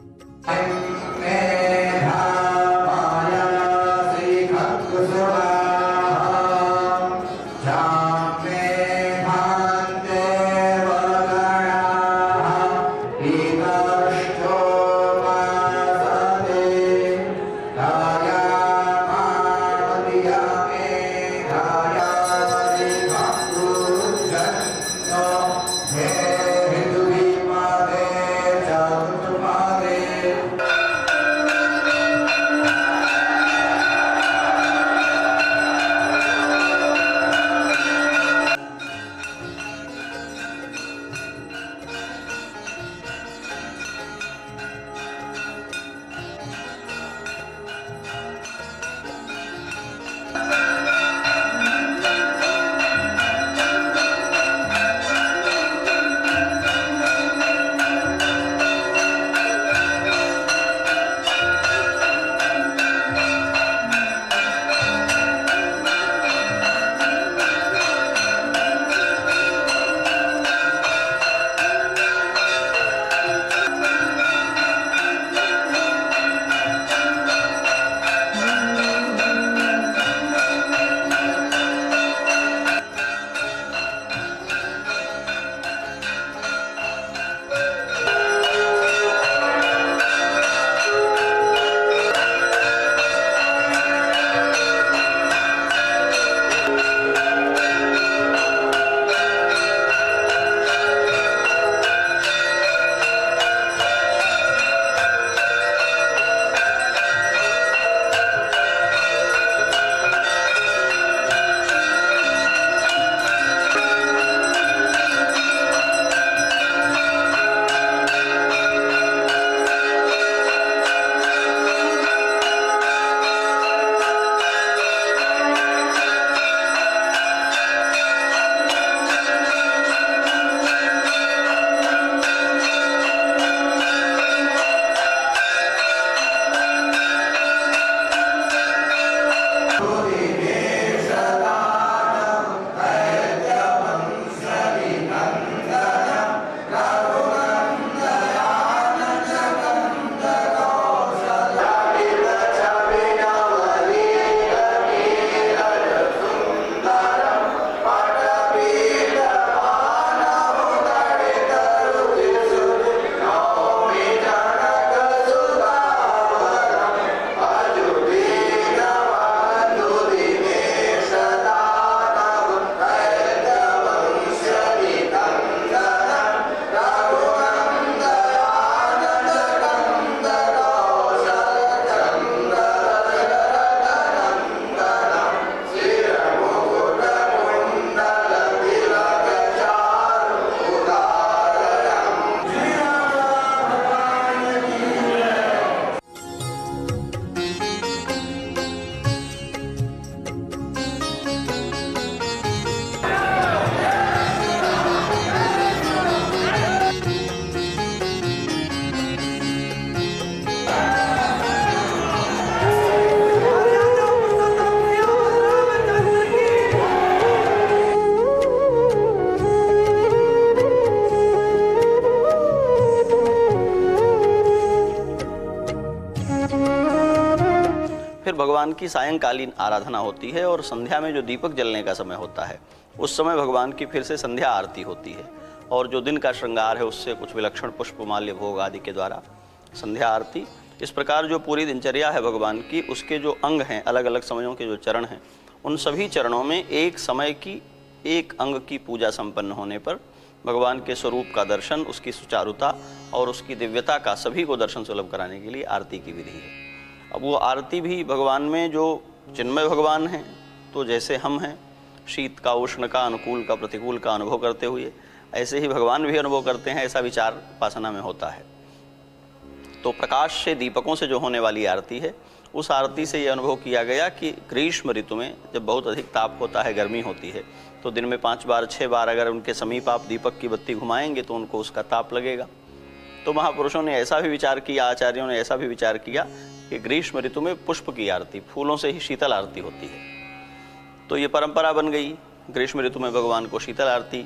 भगवान की सायंकालीन आराधना होती है और संध्या में जो दीपक जलने का समय होता है उस समय भगवान की फिर से संध्या आरती होती है। और जो दिन का श्रृंगार है उससे कुछ विलक्षण पुष्प माल्य भोग आदि के द्वारा संध्या आरती। इस प्रकार जो पूरी दिनचर्या है भगवान की, उसके जो अंग हैं, अलग अलग समयों के जो चरण हैं, उन सभी चरणों में एक समय की एक अंग की पूजा संपन्न होने पर भगवान के स्वरूप का दर्शन, उसकी सुचारुता और उसकी दिव्यता का सभी को दर्शन सुलभ कराने के लिए आरती की विधि है। अब वो आरती भी भगवान में जो चिन्मय भगवान हैं, तो जैसे हम हैं शीत का, उष्ण का, अनुकूल का, प्रतिकूल का अनुभव करते हुए, ऐसे ही भगवान भी अनुभव करते हैं, ऐसा विचार उपासना में होता है। तो प्रकाश से, दीपकों से जो होने वाली आरती है, उस आरती से ये अनुभव किया गया कि ग्रीष्म ऋतु में जब बहुत अधिक ताप होता है, गर्मी होती है, तो दिन में 5 बार 6 बार अगर उनके समीप आप दीपक की बत्ती घुमाएंगे तो उनको उसका ताप लगेगा। तो महापुरुषों ने ऐसा भी विचार किया, आचार्यों ने ऐसा भी विचार किया कि ग्रीष्म ऋतु में पुष्प की आरती, फूलों से ही शीतल आरती होती है। तो ये परंपरा बन गई, ग्रीष्म ऋतु में भगवान को शीतल आरती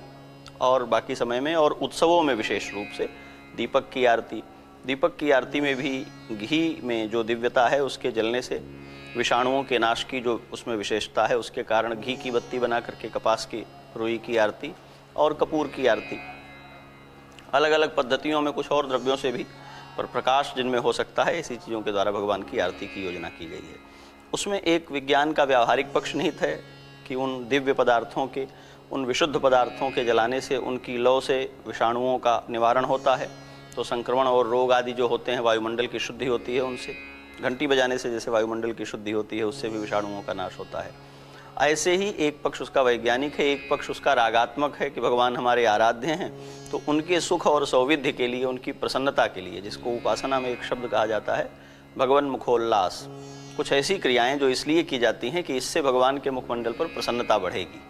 और बाकी समय में और उत्सवों में विशेष रूप से दीपक की आरती। दीपक की आरती में भी घी में जो दिव्यता है उसके जलने से विषाणुओं के नाश की जो उसमें विशेषता है, उसके कारण घी की बत्ती बना करके कपास की रुई की आरती और कपूर की आरती, अलग अलग पद्धतियों में कुछ और द्रव्यों से भी, पर प्रकाश जिनमें हो सकता है ऐसी चीज़ों के द्वारा भगवान की आरती की योजना की गई है। उसमें एक विज्ञान का व्यावहारिक पक्ष निहित है कि उन दिव्य पदार्थों के, उन विशुद्ध पदार्थों के जलाने से उनकी लौ से विषाणुओं का निवारण होता है। तो संक्रमण और रोग आदि जो होते हैं, वायुमंडल की शुद्धि होती है उनसे। घंटी बजाने से जैसे वायुमंडल की शुद्धि होती है, उससे भी विषाणुओं का नाश होता है। ऐसे ही एक पक्ष उसका वैज्ञानिक है, एक पक्ष उसका रागात्मक है कि भगवान हमारे आराध्य हैं, तो उनके सुख और सौविध्य के लिए, उनकी प्रसन्नता के लिए, जिसको उपासना में एक शब्द कहा जाता है भगवान मुखोल्लास, कुछ ऐसी क्रियाएं जो इसलिए की जाती हैं कि इससे भगवान के मुखमंडल पर प्रसन्नता बढ़ेगी।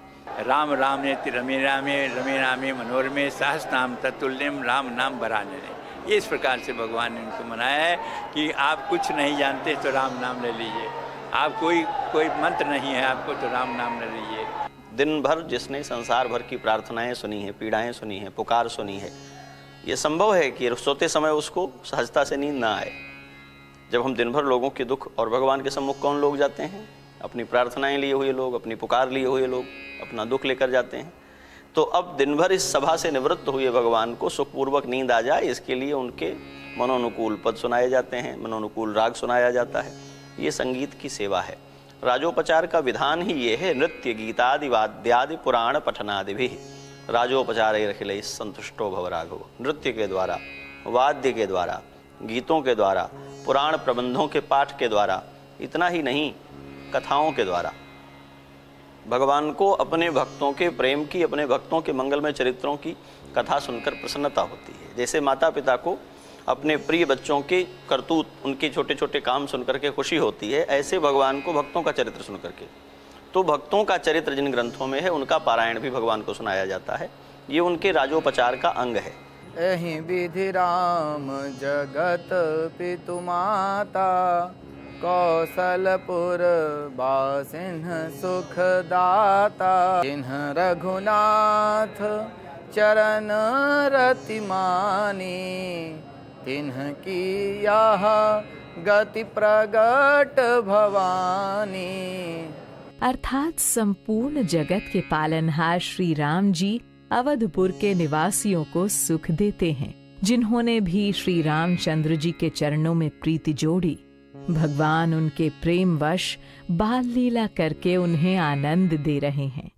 राम राम ने रमे रामे रमे रामे मनोरमे सहस नाम तत्तुल्यम राम नाम बरानने। ये इस प्रकार से भगवान ने उनको मनाया है कि आप कुछ नहीं जानते तो राम नाम ले लीजिए, आप कोई मंत्र नहीं है आपको तो राम नाम ले लीजिए। दिन भर जिसने संसार भर की प्रार्थनाएं सुनी हैं, पीड़ाएं सुनी हैं, पुकार सुनी है, ये संभव है कि सोते समय उसको सहजता से नींद ना आए। जब हम दिन भर लोगों के दुख, और भगवान के सम्मुख कौन लोग जाते हैं? अपनी प्रार्थनाएं लिए हुए लोग, अपनी पुकार लिए हुए लोग, अपना दुख लेकर जाते हैं। तो अब दिन भर इस सभा से निवृत्त हुए भगवान को सुखपूर्वक नींद आ जाए, इसके लिए उनके मनोनुकूल पद सुनाए जाते हैं, मनोनुकूल राग सुनाया जाता है। ये संगीत की सेवा है। राजोपचार का विधान ही ये है, नृत्य गीतादि वाद्यादि पुराण पठनादि भी राजोपचार रखिले संतुष्टो भव राघव। नृत्य के द्वारा, वाद्य के द्वारा, गीतों के द्वारा, पुराण प्रबंधों के पाठ के द्वारा, इतना ही नहीं, कथाओं के द्वारा भगवान को अपने भक्तों के प्रेम की, अपने भक्तों के मंगलमय चरित्रों की कथा सुनकर प्रसन्नता होती है। जैसे माता पिता को अपने प्रिय बच्चों के करतूत, उनके छोटे छोटे काम सुनकर के खुशी होती है, ऐसे भगवान को भक्तों का चरित्र सुनकर के। तो भक्तों का चरित्र जिन ग्रंथों में है उनका पारायण भी भगवान को सुनाया जाता है। ये उनके राजोपचार का अंग है। एहि विधि राम जगत पितु माता, कौशलपुर बासिन्ह सुखदाता। जिन्ह रघुनाथ चरण रति मानी, तिन्ह की यह गति प्रगट भवानी। अर्थात संपूर्ण जगत के पालनहार श्री राम जी अवधपुर के निवासियों को सुख देते हैं। जिन्होंने भी श्री रामचंद्र जी के चरणों में प्रीति जोड़ी, भगवान उनके प्रेम वश बाल लीला करके उन्हें आनंद दे रहे हैं।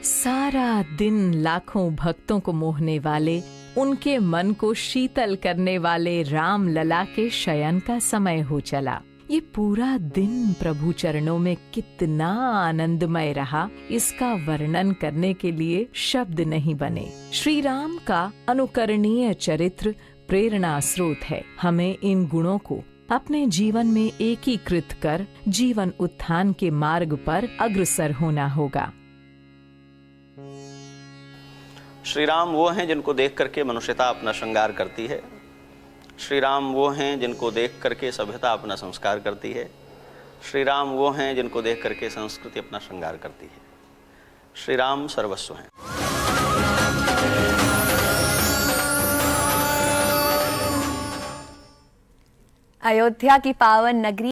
सारा दिन लाखों भक्तों को मोहने वाले, उनके मन को शीतल करने वाले राम लला के शयन का समय हो चला। ये पूरा दिन प्रभु चरणों में कितना आनंदमय रहा, इसका वर्णन करने के लिए शब्द नहीं बने। श्री राम का अनुकरणीय चरित्र प्रेरणा स्रोत है। हमें इन गुणों को अपने जीवन में एकीकृत कर जीवन उत्थान के मार्ग पर अग्रसर होना होगा। श्री राम वो हैं जिनको देख करके मनुष्यता अपना श्रृंगार करती है। श्री राम वो हैं जिनको देख करके सभ्यता अपना संस्कार करती है। श्री राम वो हैं जिनको देख करके संस्कृति अपना श्रृंगार करती है। श्री राम सर्वस्व हैं। अयोध्या की पावन नगरी